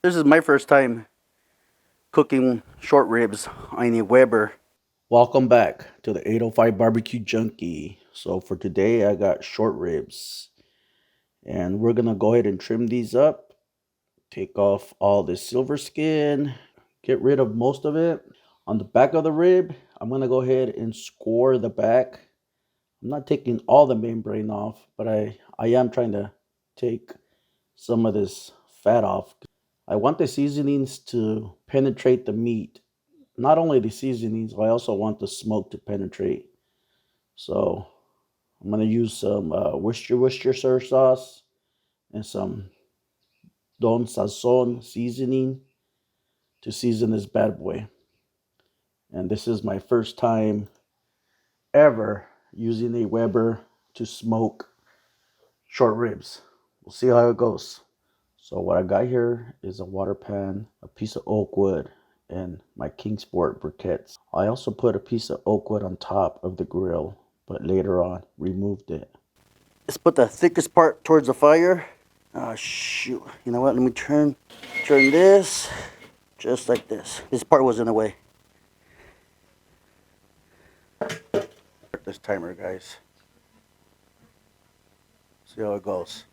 This is my first time cooking short ribs on a Weber. Welcome back to the 805 Barbecue Junkie. So for today I got short ribs and we're gonna go ahead and trim these up, take off all the silver skin, get rid of most of it. On the back of the rib, I'm gonna go ahead and score the back. I'm not taking all the membrane off, but I am trying to take some of this fat off. I want the seasonings to penetrate the meat. Not only the seasonings, I also want the smoke to penetrate. So I'm gonna use some Worcestershire sauce and some Don Sazon seasoning to season this bad boy. And this is my first time ever using a Weber to smoke short ribs. We'll see how it goes. So what I got here is a water pan, a piece of oak wood, and my Kingsport briquettes. I also put a piece of oak wood on top of the grill, but later on removed it. Let's put the thickest part towards the fire. Oh shoot! You know what? Let me turn this just like this. This part was in the way. This timer, guys. See how it goes.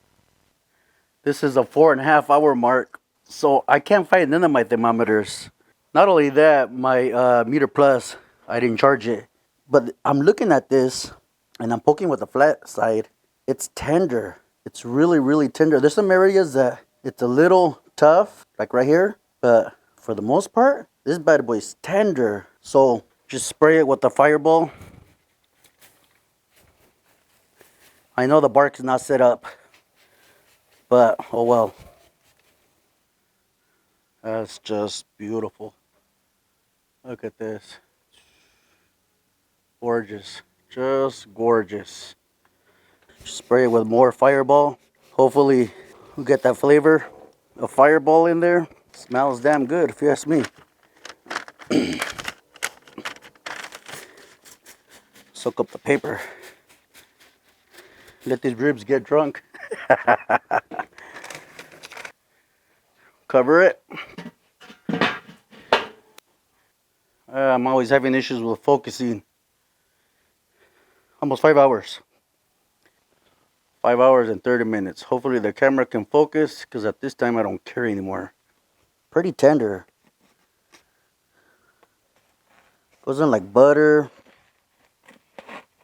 This is a 4.5 hour mark, so I can't find none of my thermometers. Not only that, my Meter Plus, I didn't charge it. But I'm looking at this, and I'm poking with the flat side. It's tender. It's really, really tender. There's some areas that it's a little tough, like right here. But for the most part, this bad boy is tender. So just spray it with the fireball. I know the bark is not set up, but oh well. That's just beautiful. Look at this. Gorgeous. Just gorgeous. Spray it with more fireball. Hopefully we get that flavor of fireball in there. Smells damn good if you ask me. Soak up the paper. Let these ribs get drunk. Cover it. I'm always having issues with focusing. Almost 5 hours. 5 hours and 30 minutes. Hopefully the camera can focus because at this time I don't care anymore. Pretty tender. Goes in like butter.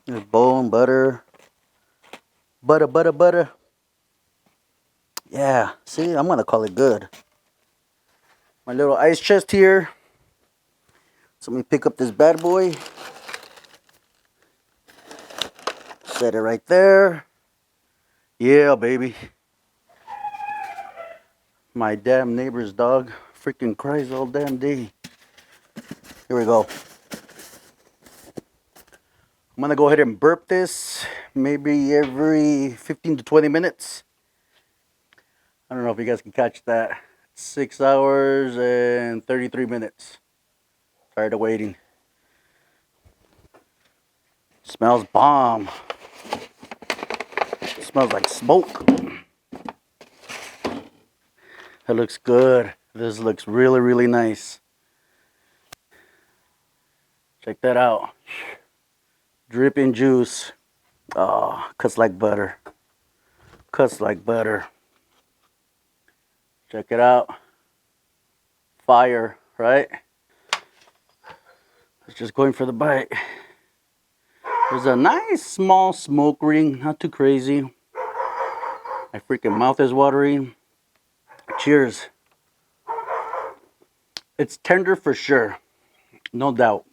There's bone, butter. Butter. Yeah, see, I'm gonna call it good. My little ice chest here. So let me pick up this bad boy. Set it right there. Yeah, baby. My damn neighbor's dog freaking cries all damn day. Here we go. I'm gonna go ahead and burp this maybe every 15 to 20 minutes. I don't know if you guys can catch that. 6 hours and 33 minutes. Tired of waiting. Smells bomb. Smells like smoke. That looks good. This looks really, really nice. Check that out. Dripping juice. Oh, cuts like butter. Cuts like butter. Check it out. Fire, right? It's just going for the bite. There's a nice small smoke ring, not too crazy. My freaking mouth is watering. Cheers. It's tender for sure, no doubt.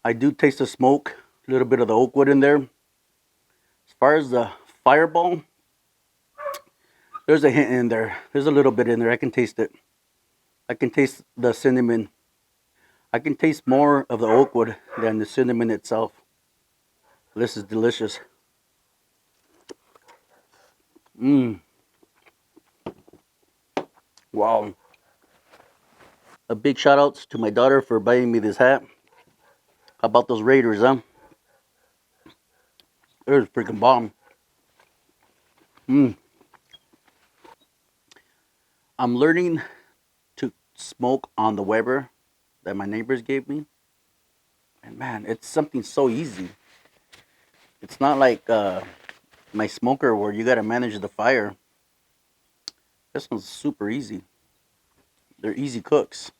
I do taste the smoke, a little bit of the oak wood in there. As far as the fireball, there's a hint in there. There's a little bit in there. I can taste it. I can taste the cinnamon. I can taste more of the oak wood than the cinnamon itself. This is delicious. Mmm. Wow. A big shout out to my daughter for buying me this hat. How about those Raiders, huh? It was freaking bomb. Mmm. I'm learning to smoke on the Weber that my neighbors gave me. And man, it's something so easy. It's not like my smoker where you got to manage the fire. This one's super easy. They're easy cooks.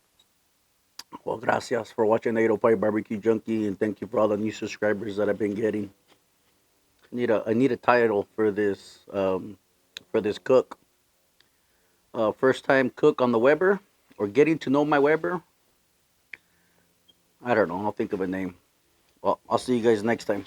Well, gracias for watching the 805 Barbecue Junkie, and thank you for all the new subscribers that I've been getting. I need a title for this cook. First time cook on the Weber, or getting to know my Weber. I don't know. I'll think of a name. Well, I'll see you guys next time.